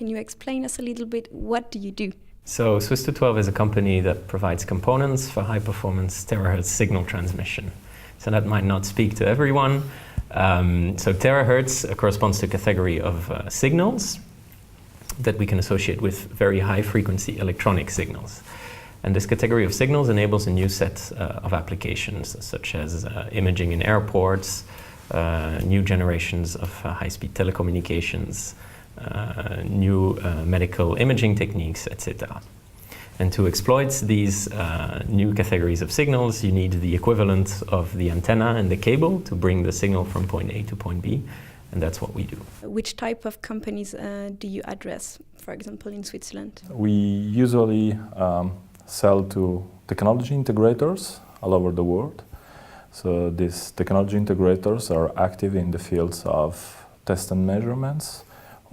can you explain us a little bit, what do you do? So Swissto12 is a company that provides components for high-performance terahertz signal transmission. So that might not speak to everyone. So terahertz corresponds to a category of signals that we can associate with very high-frequency electronic signals. And this category of signals enables a new set of applications, such as imaging in airports, new generations of high-speed telecommunications, new medical imaging techniques, etc. And to exploit these new categories of signals, you need the equivalent of the antenna and the cable to bring the signal from point A to point B, and that's what we do. Which type of companies do you address, for example, in Switzerland? We usually sell to technology integrators all over the world. So these technology integrators are active in the fields of test and measurements,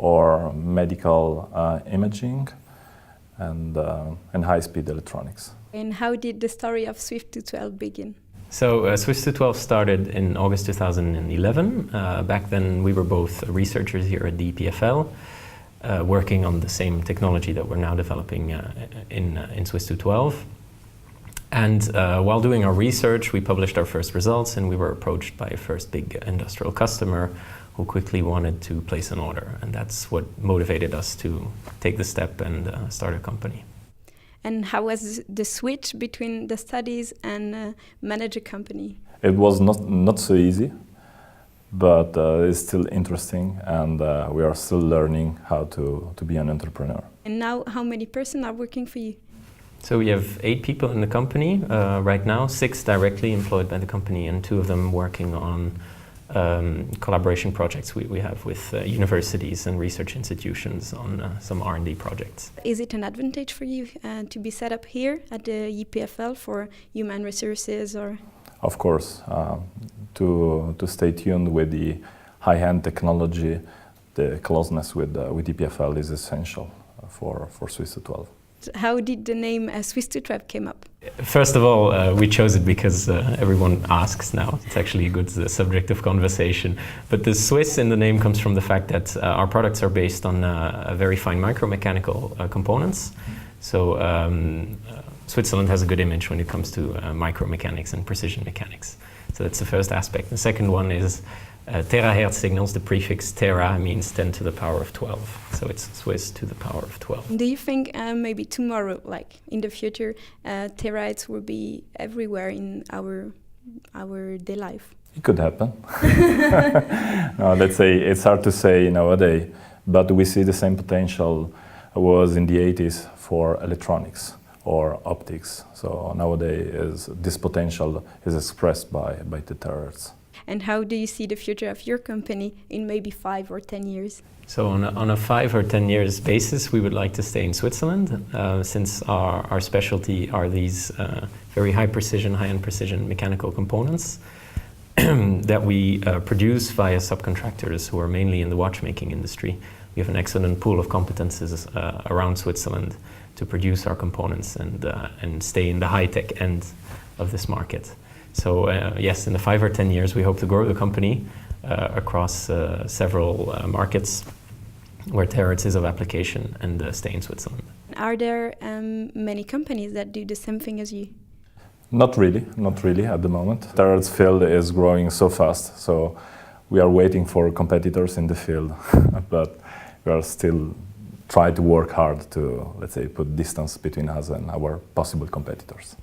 or medical imaging, and high-speed electronics. And how did the story of Swissto12 begin? So Swissto12 started in August 2011. Back then we were both researchers here at the EPFL, working on the same technology that we're now developing in Swissto12. And while doing our research, we published our first results, and we were approached by a first big industrial customer who quickly wanted to place an order. And that's what motivated us to take the step and start a company. And how was the switch between the studies and manage a company? It was not so easy, but it's still interesting, and we are still learning how to be an entrepreneur. And now, how many persons are working for you? So we have 8 people in the company right now, 6 directly employed by the company, and 2 of them working on collaboration projects we have with universities and research institutions on some R&D projects. Is it an advantage for you to be set up here at the EPFL for human resources, or? Of course, to stay tuned with the high-end technology, the closeness with EPFL is essential for Swissto12. How did the name Swissto12 came up? First of all, we chose it because everyone asks now. It's actually a good subject of conversation. But the Swiss in the name comes from the fact that our products are based on very fine micromechanical components. So Switzerland has a good image when it comes to micromechanics and precision mechanics. So that's the first aspect. The second one is terahertz signals. The prefix tera means 10 to the power of 12. So it's Swiss to the power of 12. Do you think maybe tomorrow, like in the future, terahertz will be everywhere in our day life? It could happen. No, let's say it's hard to say nowadays, but we see the same potential was in the 80s for electronics or optics. So nowadays this potential is expressed by the terahertz. And how do you see the future of your company in maybe 5 or 10 years? So on a 5 or 10 years basis, we would like to stay in Switzerland, since our specialty are these very high-end precision mechanical components that we produce via subcontractors who are mainly in the watchmaking industry. We have an excellent pool of competences around Switzerland to produce our components and stay in the high-tech end of this market. So yes, in the 5 or 10 years, we hope to grow the company across several markets where terahertz is of application, and stay in Switzerland. Are there many companies that do the same thing as you? Not really at the moment. Terahertz field is growing so fast, so we are waiting for competitors in the field, but we are still trying to work hard to, let's say, put distance between us and our possible competitors.